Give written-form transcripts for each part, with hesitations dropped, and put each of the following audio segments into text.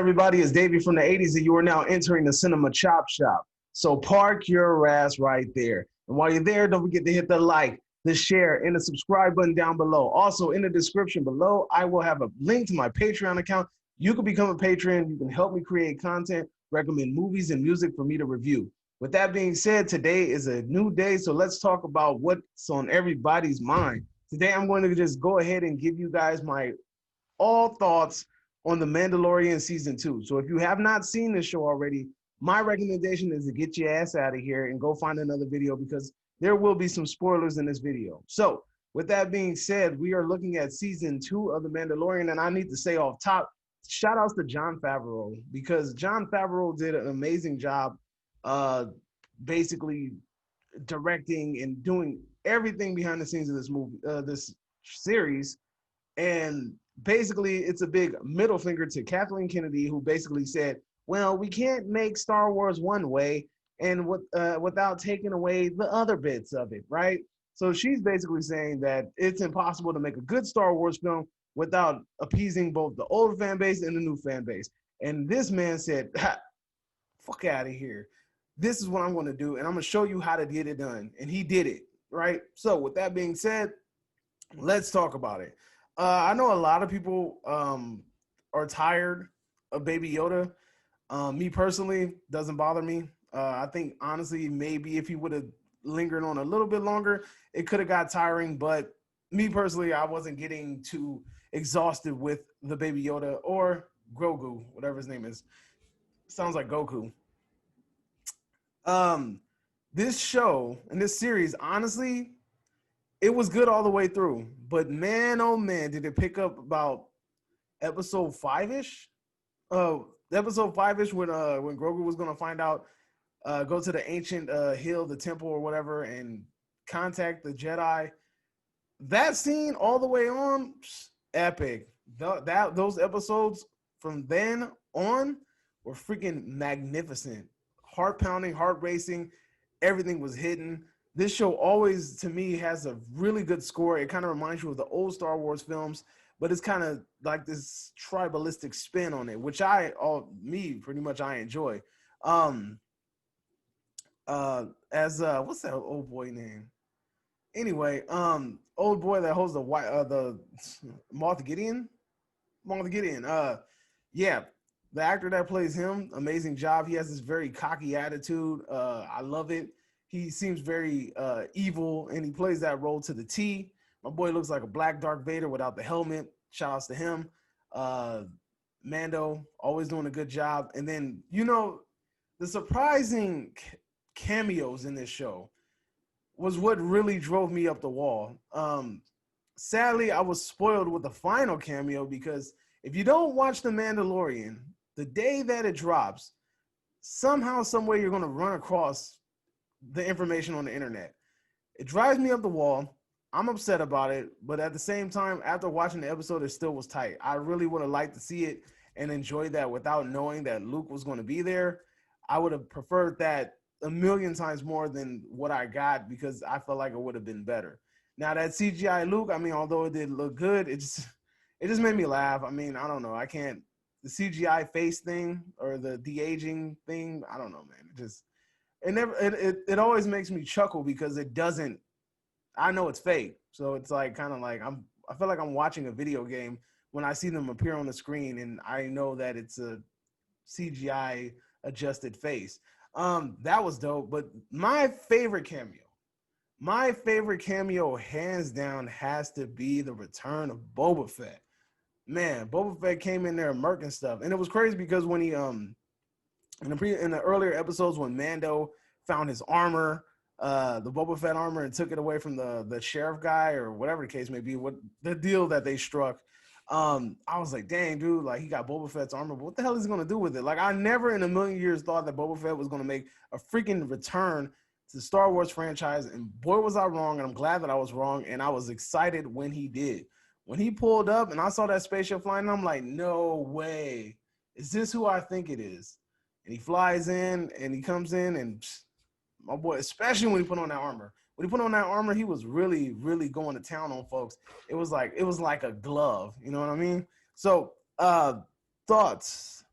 everybody? It's Davey from the 80s, and you are now entering the Cinema Chop Shop. So park your ass right there. And while you're there, don't forget to hit the like, the share, and the subscribe button down below. Also, in the description below, I will have a link to my Patreon account. You can become a patron. You can help me create content, recommend movies and music for me to review. With that being said, today is a new day, so let's talk about what's on everybody's mind. Today, I'm going to just go ahead and give you guys my all thoughts on the Mandalorian season 2. So if you have not seen this show already, my recommendation is to get your ass out of here and go find another video because there will be some spoilers in this video. So with that being said, we are looking at season 2 of the Mandalorian, and I need to say off top, shout outs to Jon Favreau, because Jon Favreau did an amazing job basically directing and doing everything behind the scenes of this movie, this series. And basically, it's a big middle finger to Kathleen Kennedy, who basically said, well, we can't make Star Wars one way and without taking away the other bits of it, right? So she's basically saying that it's impossible to make a good Star Wars film without appeasing both the old fan base and the new fan base. And this man said, fuck out of here. This is what I'm going to do, and I'm going to show you how to get it done. And he did it, right? So with that being said, let's talk about it. I know a lot of people are tired of Baby Yoda. Me personally, doesn't bother me. I think, honestly, maybe if he would have lingered on a little bit longer, it could have got tiring. But me personally, I wasn't getting too exhausted with the Baby Yoda or Grogu, whatever his name is. Sounds like Goku. This show and this series, honestly, it was good all the way through, but man, oh man, did it pick up about episode 5-ish? Episode 5-ish when Grogu was gonna find out, go to the ancient hill, the temple or whatever, and contact the Jedi. That scene all the way on, epic. Those episodes from then on were freaking magnificent, heart pounding, heart racing. Everything was hidden. This show always, to me, has a really good score. It kind of reminds you of the old Star Wars films, but it's kind of like this tribalistic spin on it, which I enjoy. What's that old boy name? Anyway, old boy that holds the Moff Gideon. Yeah, the actor that plays him, amazing job. He has this very cocky attitude. I love it. He seems very evil, and he plays that role to the T. My boy looks like a black Darth Vader without the helmet. Shout outs to him. Mando, always doing a good job. And then, the surprising cameos in this show was what really drove me up the wall. Sadly, I was spoiled with the final cameo because if you don't watch The Mandalorian, the day that it drops, somehow, some way, you're going to run across the information on the internet. It drives me up the wall. I'm upset about it, but at the same time, after watching the episode, it still was tight. I really would have liked to see it and enjoy that without knowing that Luke was going to be there. I would have preferred that a million times more than what I got because I felt like it would have been better. Now that CGI Luke, although it did look good, it just made me laugh. I don't know. The CGI face thing or the de-aging thing, I don't know, man. It always makes me chuckle because it doesn't. I know it's fake, so it's like kind of like I feel like I'm watching a video game when I see them appear on the screen, and I know that it's a CGI adjusted face. That was dope. But my favorite cameo, hands down, has to be the return of Boba Fett. Man, Boba Fett came in there murking stuff, and it was crazy because when he in the earlier episodes when Mando found his armor, the Boba Fett armor, and took it away from the sheriff guy or whatever the case may be, what the deal that they struck, I was like, dang, dude, like he got Boba Fett's armor, but what the hell is he going to do with it? Like I never in a million years thought that Boba Fett was going to make a freaking return to the Star Wars franchise, and boy was I wrong, and I'm glad that I was wrong, and I was excited when he did. When he pulled up and I saw that spaceship flying, I'm like, no way. Is this who I think it is? And he flies in and he comes in and my boy, especially when he put on that armor. When he put on that armor, he was really, really going to town on folks. It was like a glove. You know what I mean? So thoughts.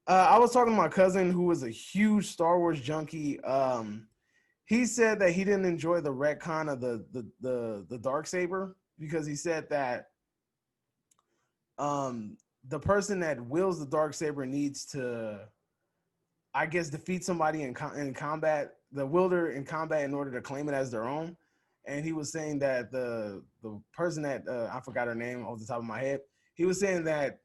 I was talking to my cousin who was a huge Star Wars junkie. He said that he didn't enjoy the retcon of the dark saber because he said that the person that wields the dark saber needs to, I guess, defeat somebody in combat, the wielder in combat, in order to claim it as their own. And he was saying that the person that I forgot her name off the top of my head. He was saying that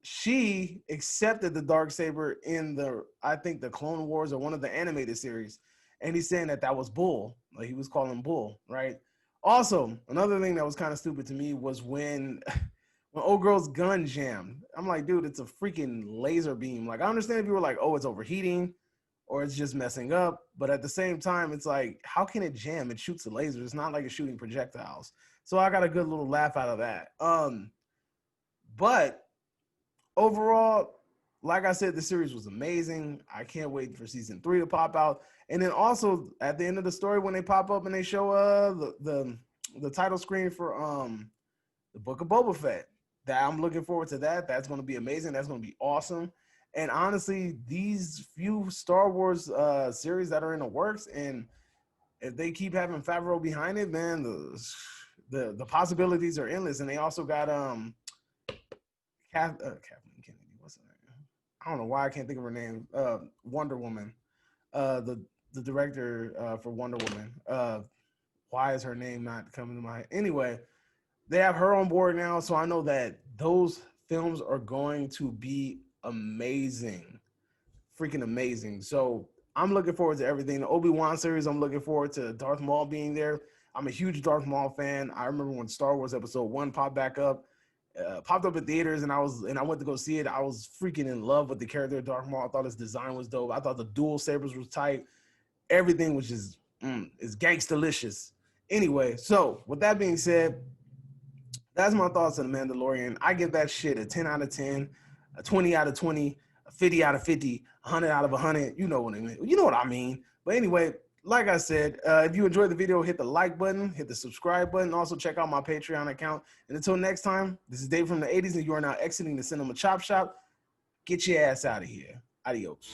she accepted the dark saber in I think the Clone Wars or one of the animated series, and he's saying that was bull. Like, he was calling bull, right? Also, another thing that was kind of stupid to me was when when old girl's gun jammed. I'm like, dude, it's a freaking laser beam. Like, I understand if you were like, oh, it's overheating or it's just messing up, but at the same time, it's like, how can it jam? It shoots a laser. It's not like it's shooting projectiles. So I got a good little laugh out of that. But overall, like I said, the series was amazing. I can't wait for season 3 to pop out. And then also at the end of the story, when they pop up and they show the title screen for the Book of Boba Fett, that I'm looking forward to that. That's going to be amazing. That's going to be awesome. And honestly, these few Star Wars series that are in the works, and if they keep having Favreau behind it, man, the possibilities are endless. And they also got Kathleen Kennedy. What's her name? I don't know why I can't think of her name. Wonder Woman. The director for Wonder Woman. Why is her name not coming to my head? Anyway, they have her on board now, so I know that those films are going to be amazing. Freaking amazing. So I'm looking forward to everything. The Obi-Wan series, I'm looking forward to Darth Maul being there. I'm a huge Darth Maul fan. I remember when Star Wars Episode 1 popped in theaters, and I went to go see it. I was freaking in love with the character of Darth Maul. I thought his design was dope. I thought the dual sabers was tight. Everything was just is gangsta-licious. Anyway, so with that being said, that's my thoughts on The Mandalorian. I give that shit a 10 out of 10, a 20 out of 20, a 50 out of 50, 100 out of 100. You know what I mean. You know what I mean. But anyway, like I said, if you enjoyed the video, hit the like button, hit the subscribe button. Also, check out my Patreon account. And until next time, this is Dave from the 80s, and you are now exiting the Cinema Chop Shop. Get your ass out of here. Adios.